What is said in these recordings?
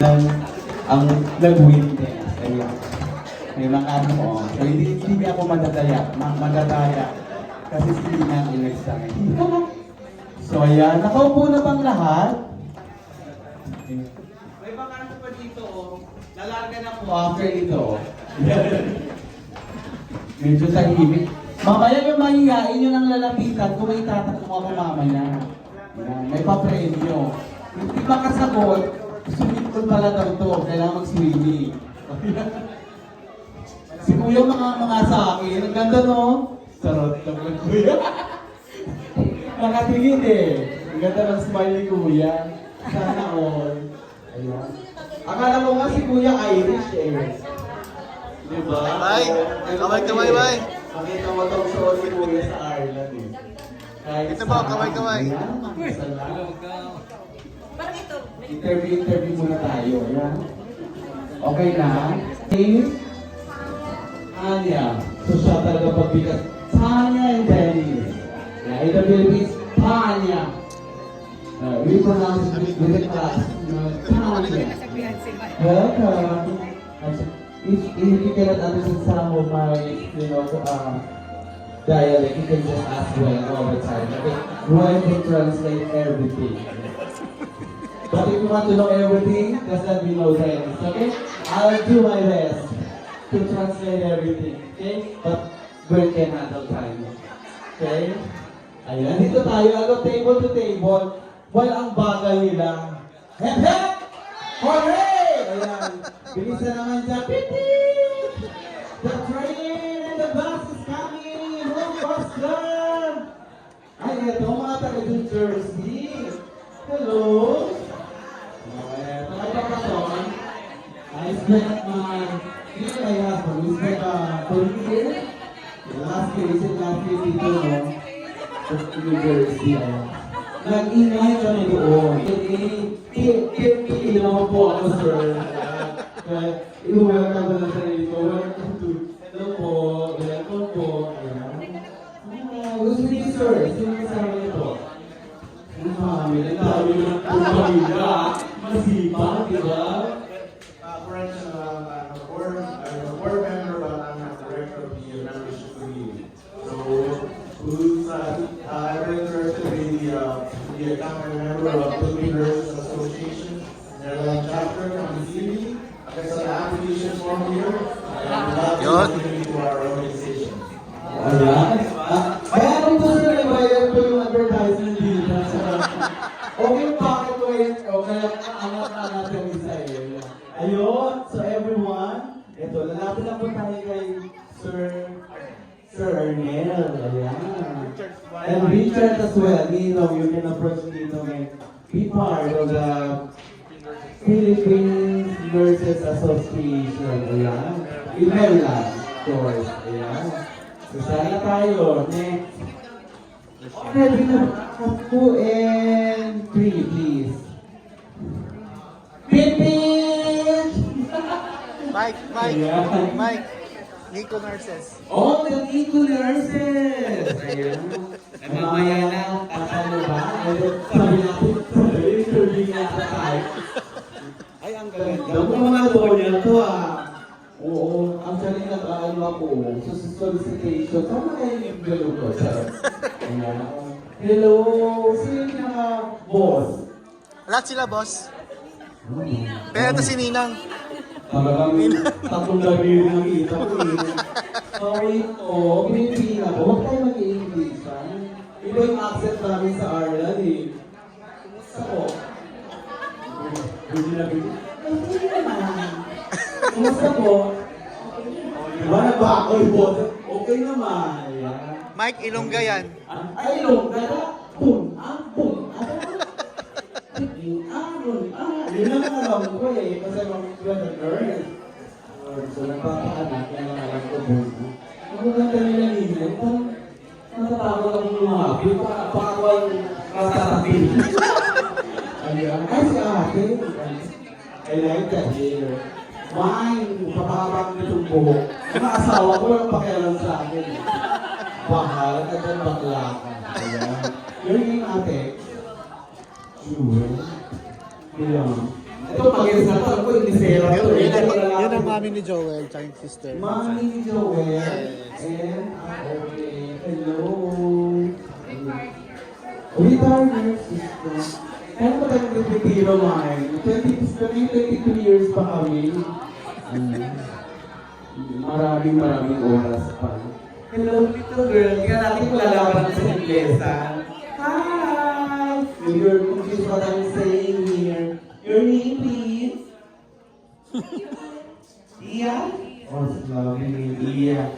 ng ang nag-witness. Ayan. May mga ano, so hindi ako madadaya. Kasi sila ang in-examine. So ayan, nakaupo na bang lahat? May bakante pa dito, lalarga na po after ito. Medyo tahimik. Mamaya yung mahihain yun ang lalapitan kung may tatanong ako mamaya. Yan, may papremyo. Hindi ba kasagot, swimming pool pala daw ito, kailangan mag-swimming. Si Kuya mga sa akin, ang ganda no? Sarot lang Kuya. Nakatingin eh. Ang ganda ng smile ni Kuya. Sana all. Ayun. Akala mo nga si Kuya Irish eh. Diba? Bye! Kamay, bye! Makita mo itong show si Kuya sa Ireland eh. Kahit Ito ba, kamay. Parang ito. Interview muna tayo. Ayan. Okay na? Name? Anya. So siya talaga pagbigat. Tanya and Dennis. Yeah, in the Philippines, Tanya. We pronounce it with the class. Tanya. Welcome. If you cannot understand some of my, dialect, you can just ask Gwen all the time. Okay? Gwen can translate everything. But if you want to know everything, just let me know then. Okay? I'll do my best to translate everything. Okay? But Gwen can handle time. Okay? Ayan. Dito tayo. Ano? Table to table. Well, ang bagay nila. Hep hep! Hooray! Ayan. Bilisan naman dyan. Pipip! The train and the bus is coming! Move faster! Ay, eto mga taga New Jersey. Hello! Eto, kapakason. I spent my, I have, we spent 30 years. Last year dito, no? Sa New Jersey, ayan. Nag-ingay kami doon. Pili naman po ako, sir. Kaya, i-welcome na sa sarili ko. Welcome to, hello po, welcome po. Gusto niyo, sir, sino kasama niyo po? Ang dami na ng pamilya. Masipag, di ba? Friends, I'm a board member, but I'm not director of the membership committee. So, who's ever interested in the account member of Philippine Nurses Association, Netherlands chapter from the city? There's an application form here, and we'd love to welcome you to our organization. Ayan. Kaya kung gusto na ibayad ko yung advertisement dito. Okay, bakit ko yun? Okay, anak na natin isa eh. Ayun, so everyone, ito, lalapit lang po tayo kay Sir Ernel. Ayan. And Richard as well. Nino, you can approach Nino and be part of the Philippine Nurses Association. Ayan. In Maryland, of course. Ayan. So, sana tayo. Next. Ready na. 2 and 3, please. Pipit! Mike! Nico Nurses. Oh, the Nico Nurses! Ayan. Mamaya na. Ano ba? Sabi natin, interview nga sa tayo. Ay, ang ganda. Ang mga lawyer to Oo, actually nag-aano ako sa solicitation. Tama kayo yung envelope ko, sir. Ayan. Hello, sino yung boss? Lahat sila, boss. Pero ito si Ninang. Talagang tatlong lagi rin ang kita ko eh. Sorry po, Pilipina po. Huwag tayo mag-i-English. Iba yung accent namin sa Ireland eh. Sako. Hindi na bigyan. Hindi naman. Kumusta po? Diba nagbago yung boss? Okay naman. Mike, Ilongga yan. Ay, Ilongga na. Pum, pum. Yun lang ang alam ko eh. Kasi mag-iba na nurse. So, nagpapaanak. Yan ang alam ko po. Ang ganda nila nila. Natatakot akong lumabi. Baka ako yung kasatabi. Ayan. Ay, si ate. I like that hair. Mine, papakapag nitong buhok. Ang asawa ko yung pakialam sa akin. Bahal at ang bakla ka. Ayan. Yun yung ate. Sure. Ayan. Ito, pag-iris na to. Ako, inisera to. Yan ang mami ni Joel, tsaka yung sister. Mami ni Joel. And, okay. Hello. Retired sister. Kaya pa tayo nagpipiro, Mike? 22 years pa kami. Maraming oras pa. Hello, little girl. Tingnan natin kung lalaban sa inglesa. Hi! You're confused what I'm saying here. Your name, please? Iya? Oh, sabi ni Iya.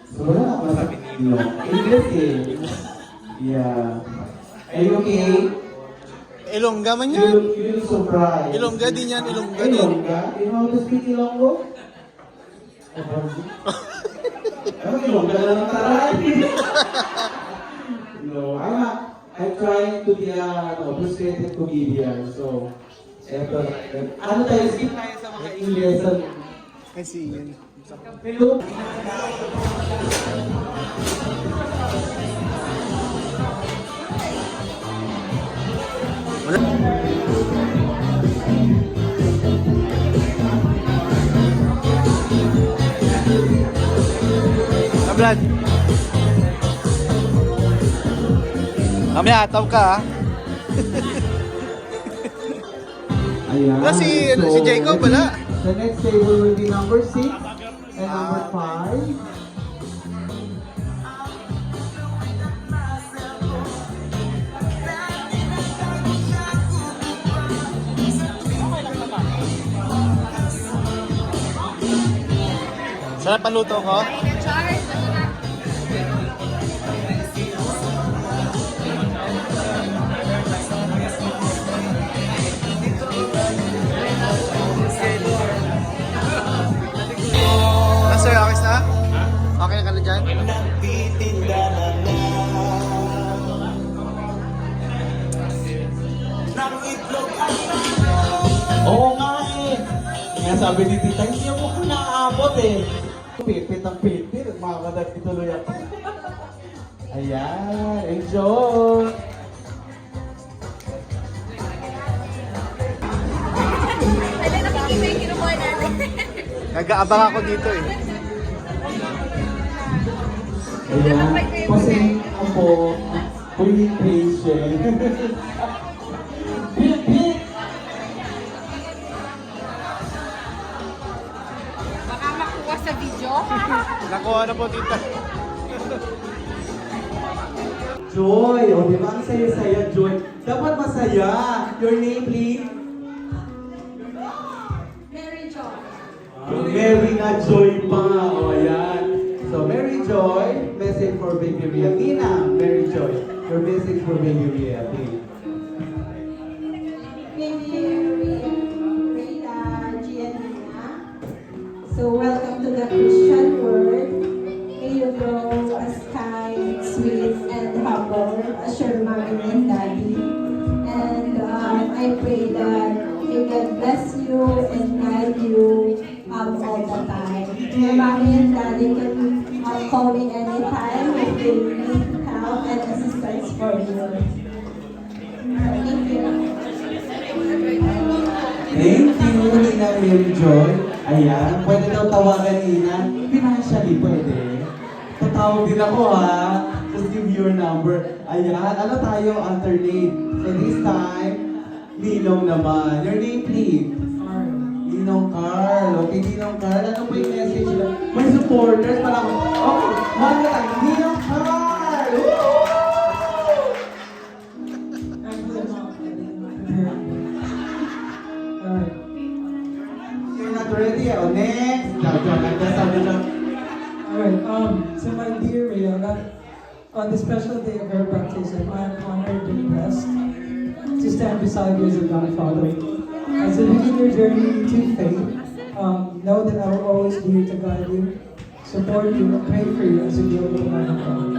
So, wala na masabi ninyo. English eh. Yeah. Are you okay? Ilongga man yan. You look surprised. Ilongga din yan, Ilongga din. Ilongga? You know how to speak Ilonggo? Ano Ilongga na lang taray? No, I'm trying to be a frustrated comedian. So, eto. Ano tayo? Skip tayo sa mga English. Kasi yun. Hello? Brad. Mamaya, ataw ka ha. Ayan. Si Jacob, wala. The next table will be number 6 and number 5. Sarap ang luto ko. Sir, okay na? Okay na ka na dyan? Oo nga eh. Kaya sabi ni Tita, hindi ako kung naaabot eh. Pipit ang pipit, makakadat ituloy ako. Ayan, enjoy! Ano nakikita yung kinukuha natin? Nag-aabang ako dito eh. Ayan, kasi ako, fully patient. Pipit! Baka makuha sa video. Nakuha na po tita. Joy! O, di ba ang saya-saya, Joy? Dapat masaya. Your name, please? Mary Jo. Mary na Joy pa. O, ayan. So, Mary Joy, message for Baby Ria. Tina, Mary Joy, your message for Baby Ria, please. Baby Rita Gianina. So welcome to the Christian world. May you grow as kind, sweet, and humble as your mommy and daddy. And I pray that may God bless you and guide you all the time. Your mommy and daddy can call me anytime if they need help and assistance for you. Thank you. Thank you, Nina Mary Joy. Ayan, pwede daw tawagan Nina. Financially, pwede. Tatawag din ako ha. Just give your number. Ayan, ano tayo, alternate. So this time, Ninong naman. Your name, please? Ninong Carl. Okay, Ninong Carl. Ano po yung message nila? May supporters. Parang, okay, mga tayo. Ninong Carl! Woo! You're not ready. Oh, next. Sabi lang. Alright, so my dear Rihanna, on the special day of her baptism, I am honored and blessed to stand beside you as a godfather. As you begin your journey to faith, know that I will always be here to guide you, support you, and pray for you as you grow the man of God.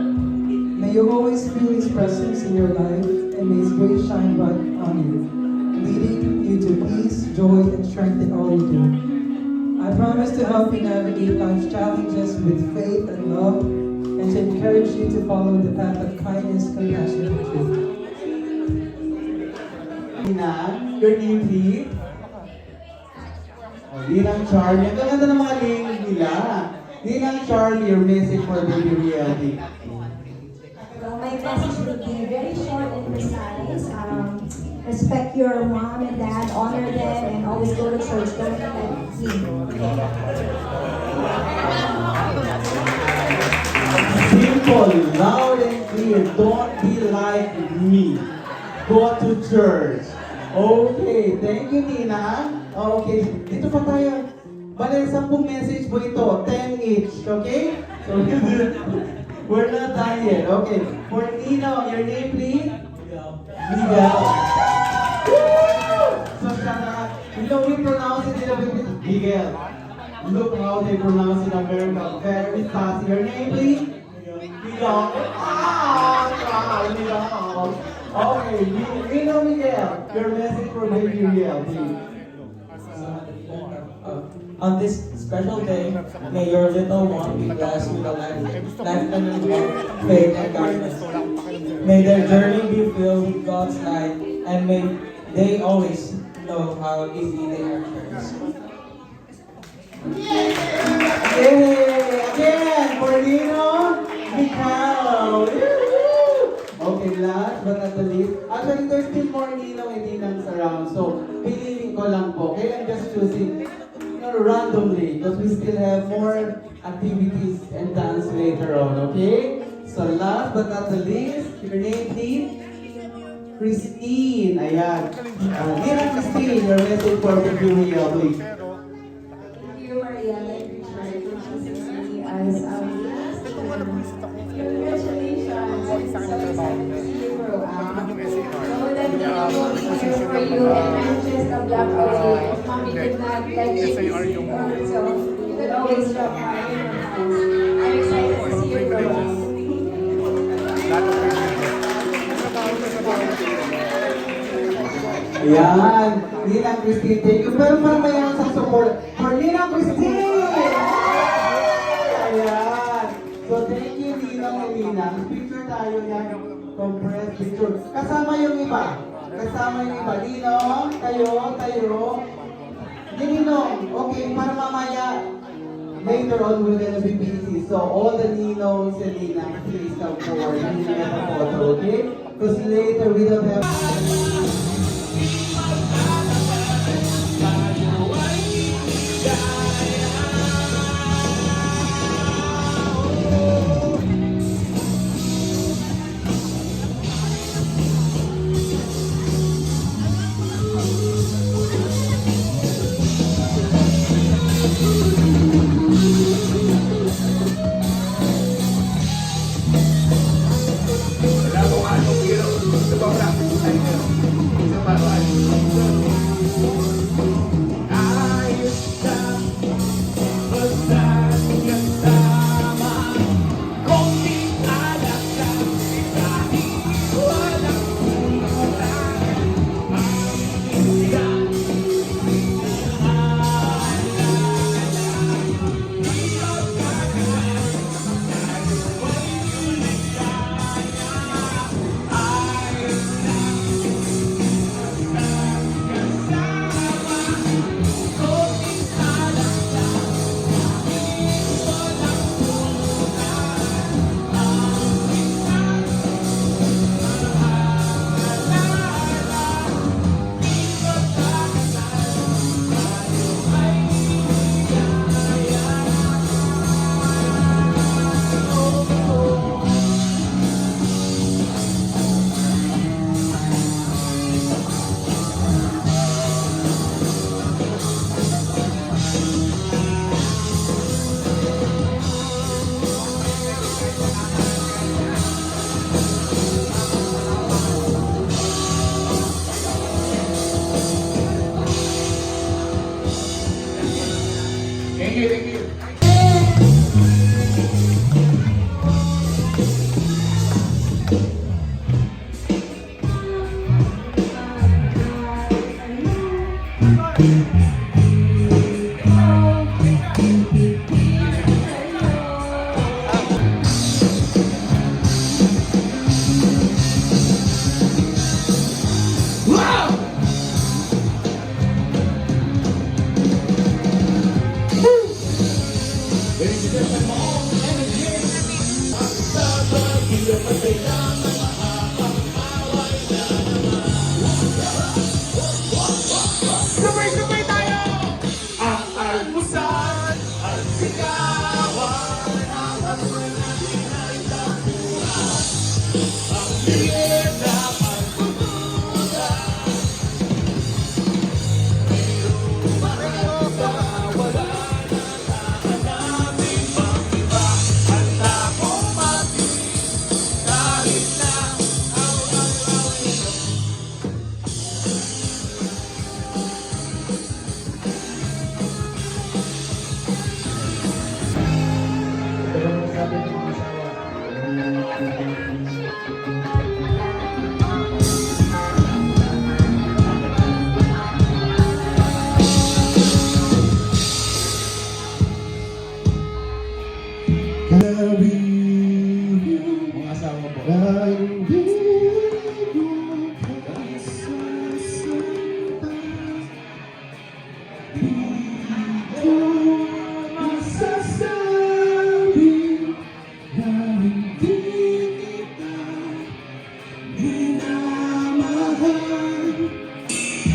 May you always feel His presence in your life, and may His grace shine bright on you, leading you to peace, joy, and strength in all you do. I promise to help you navigate life's challenges with faith and love, and to encourage you to follow the path of kindness, compassion, and truth. Nina, your name, please? Oh, Ninang Charlie. Ang ganda ng mga name nila. Ninang Charlie, your message for baby reality. So my message would be very short and precise. Respect your mom and dad, honor them, and always go to church. Don't be like me. Simple, loud and clear. Don't be like me. Go to church. Okay, thank you, Nina. Okay, dito pa tayo. Bale, 10 message po ito. 10 each, okay? So, we're not done yet. Okay, for Nina, your name, please? Miguel. So, you know, we pronounce it in a bit. Miguel. Look how they pronounce it in America. Very fast. Your name, please? Miguel. Ah, Miguel. Okay, Miguel. Your message for baby Miguel, please. On this special day, may your little one be blessed with a lifetime of faith and guidance. May their journey be filled with God's light, and may they always know how easy they are prayers. Yay! Again, for Nino, Mikao. Okay, last but not the least. Actually, there's still more Nino and Ninangs around. So, piliin ko lang po. Kaya I'm just choosing randomly because we still have more activities and dance later on, okay? So last but not the least, your name please? Christine. Ayan. Dear Christine, your message for the Uriel, please. Thank you, Maria. Like Richard, for choosing me as our last congratulations. I'm so excited to see you grow up. So that we will be here for you, and I'm just a block away. If mommy did not like this, so you could always drop by in our house. I'm excited to see you grow up. Ayan. Ninang Christine, thank you. Pero parang mayroon sa support for Ninang Christine! Ayan. So thank you, Ninang and Ninang. Picture tayo yan. Compressed picture. Kasama yung iba. Kasama yung iba. Ninong, tayo. Ninong, okay, para mamaya, later on we're gonna be busy. So all the Ninongs and Ninang, please come forward. Hindi na yung photo, okay? Because later we don't have... Sabay-sabay tayo! Ang almusal, ang sigawan, ang natin ay tapuan. Ang liit ang pagkukulan. Mayroong wala na nahanapin pang iba. Handa kong matigil kahit na away-away. Mga asawa po.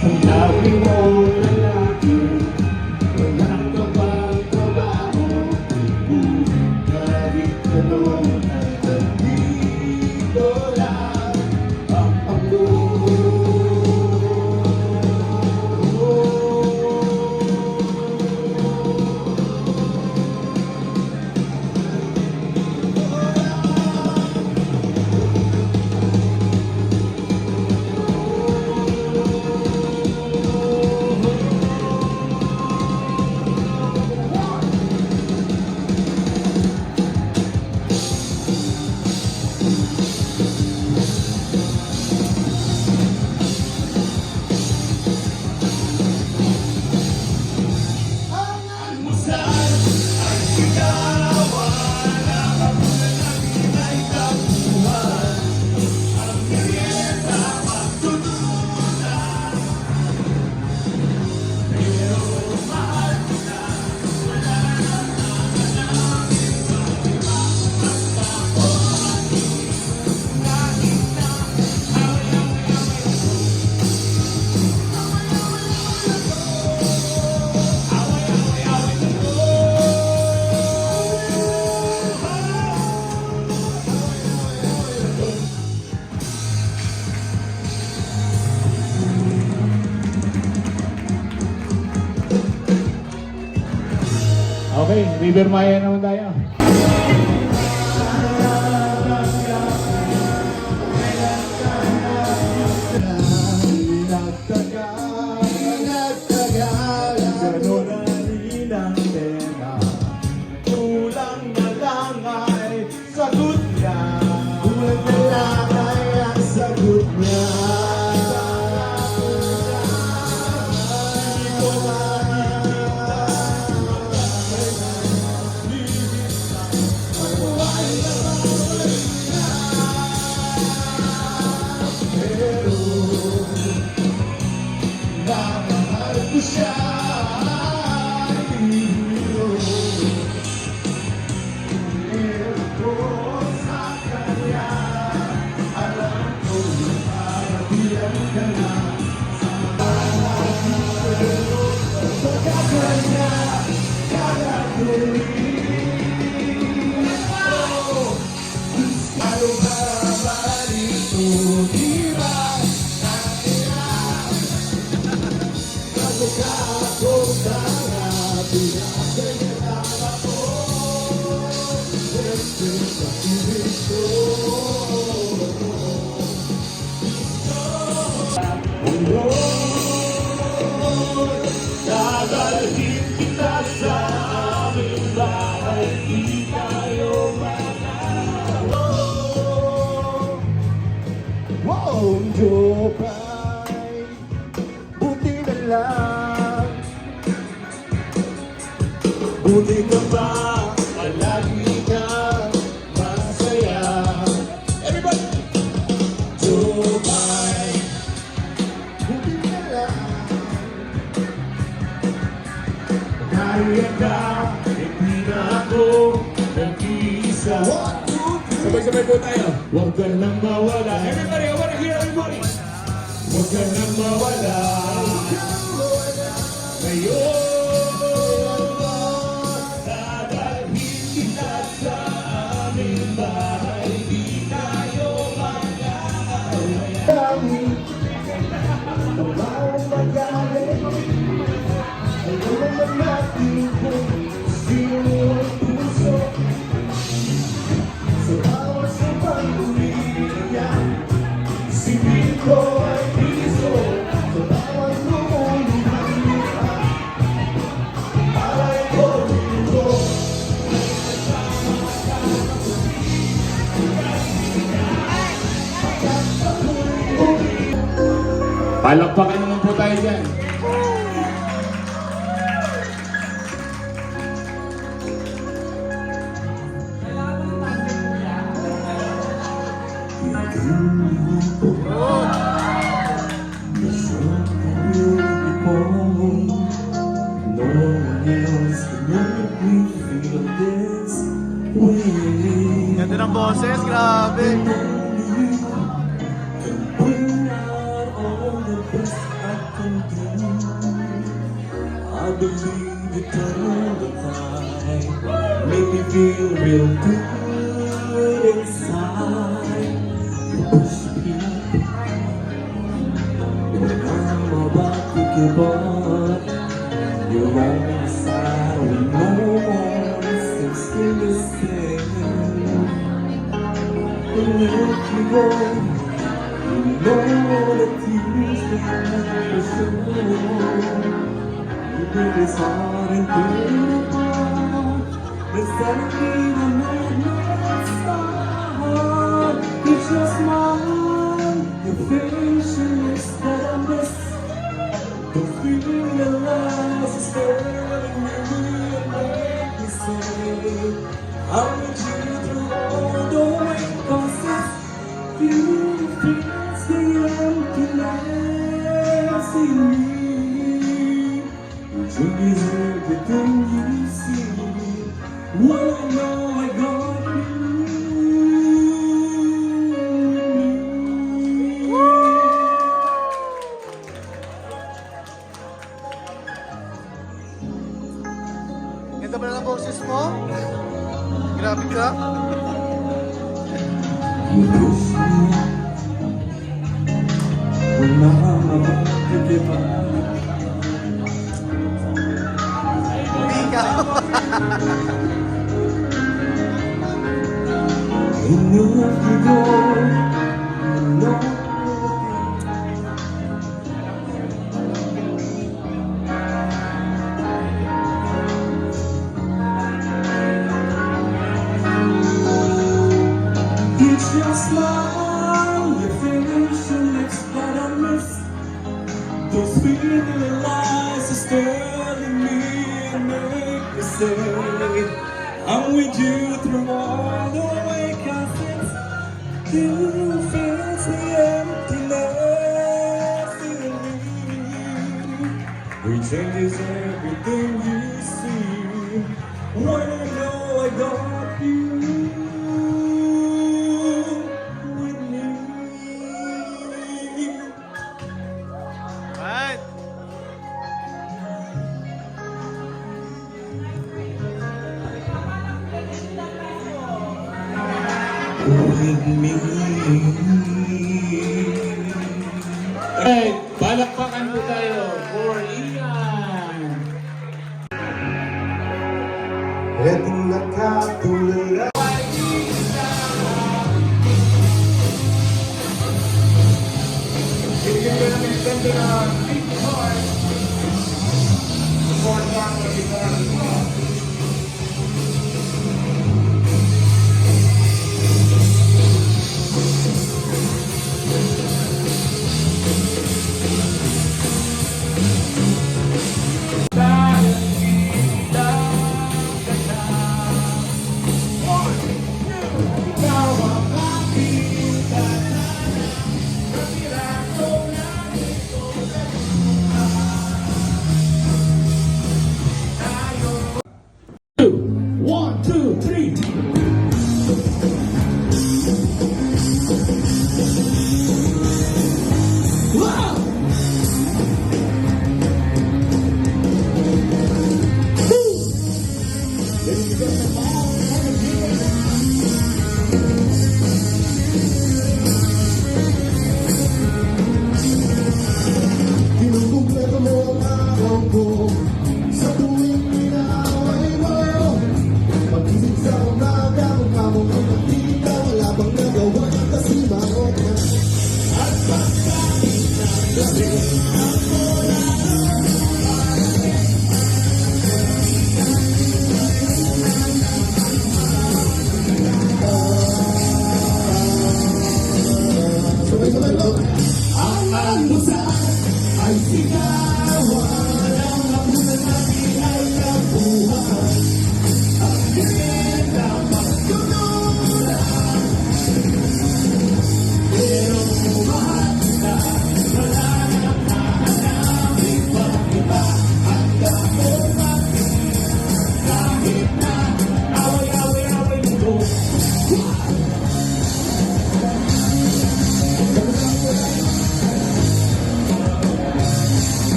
Ang dami mong lalaki, walang kapag-trabaho. Kahit gano'n ay nandito lang ang almusal, ang sigawan, ang hapunan natin ay tapuan. Ang merienda, pagtutunan. Pero mahal ko na, wala nang hahanapin pang iba. Basta ko matigil, kahit na Okay, River Maya naman tayo. Gano'n na rin ang tema. Kulang na lang ay sagot niya. Kulang na lang ay ang sagot niya. Hindi ko pero namahal ko siya. Biro meron ko sa kanya. Alam ko parabihan ka na. Pagkakanya, kagagawin. Ano ba rito, di ba? Dadalhin kita sa aming bahay, di tayo wow, Jopay, buti na lang. Buti ka ba, palagi ka masaya. Everybody! Jopay, buti na lang. Kaya ka, Di na ako nag-iisa. Sabay-sabay po tayo. Huwag ka nang mawala. Everybody, I wanna hear everybody. Huwag ka nang mawala. Ngayon, dadalhin kita sa aming bahay. Di tayo mag-aaway. Palakpakan naman po tayo dyan. Ganda ng boses, grabe. I believe it all the time. Make me feel real good inside. Push me when I'm about to give up. You're on my side when no one seems to listen. And if you go, you know that tears never show. It's hard and beautiful. But suddenly the madness starts. It's your smile, your facial expression. The feeling that lies is staring at me and make me say, I want you through all the way, 'cause it's you who fills the emptiness in me. You deserve everything you see. Well, I know I got Ganda pala ng boses mo. Grabe ka. you push me when I'm about to give up. And if you go, you know it's your smile, your facial expression. Those feeling lies are staring me and make me say, I'm with you through all the way, 'cause it's you who fills the emptiness in me. Who changes everything you see. When I know I got you with me. Right. With me. Hey, palakpakan po tayo for Ian. Etong nakatulala. Bigyan ko namin ang ganda na big heart. Support lang sa guitar.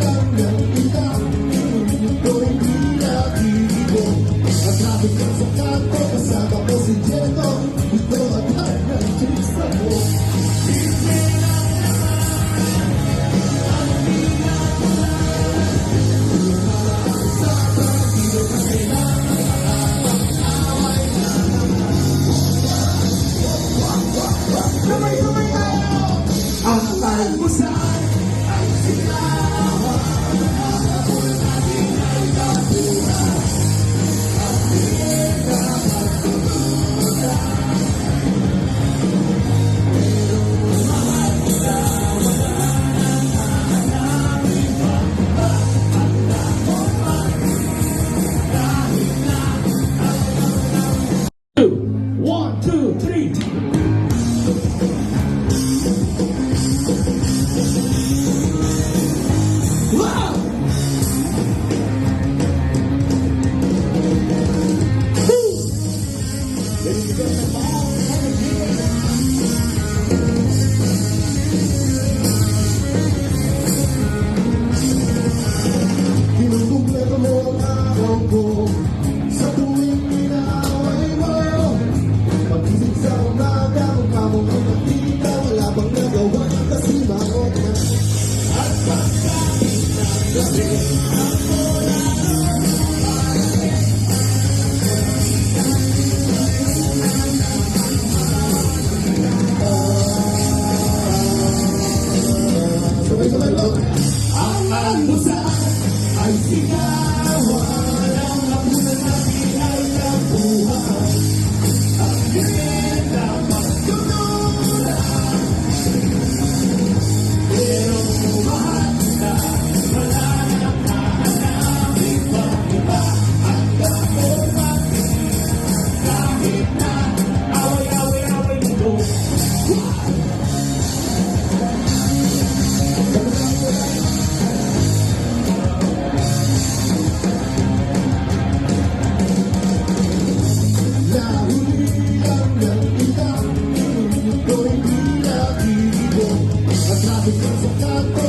lang ng ilang ko'y di nakikibo. Ang traffic ng sa kanto, kasama ko si Jeto. Ito ang lahat ng chicks mo. Sabay-sabay tayo! Ang talbusan ay sinawa. Ang natin ay kapunan. Ang tingin na magtutunan. Pero mahal na wala nang hahanapin pa. Handa mo pa kahit na Two. 1, 2, 3. wow! Kinukumpleto mo ang araw ko sa tuwing inaaway mo. Pag-isip sa umaga, mukha mong ang nakita, wala bang nagawa kasi mangot na. At pagkain ng gabi, ako sabay-sabay lang. Ang almusal ay sinawan. Ang hapunan natin ay nabuhay. Ang ganda magtutunan. Pero mahal na wala nang hahanapin pang iba. Handa mo pati kahit na away-away-away mo. Nahuli lang ng ilang ko'y di nakikibo. Ang traffic ng sa kanto,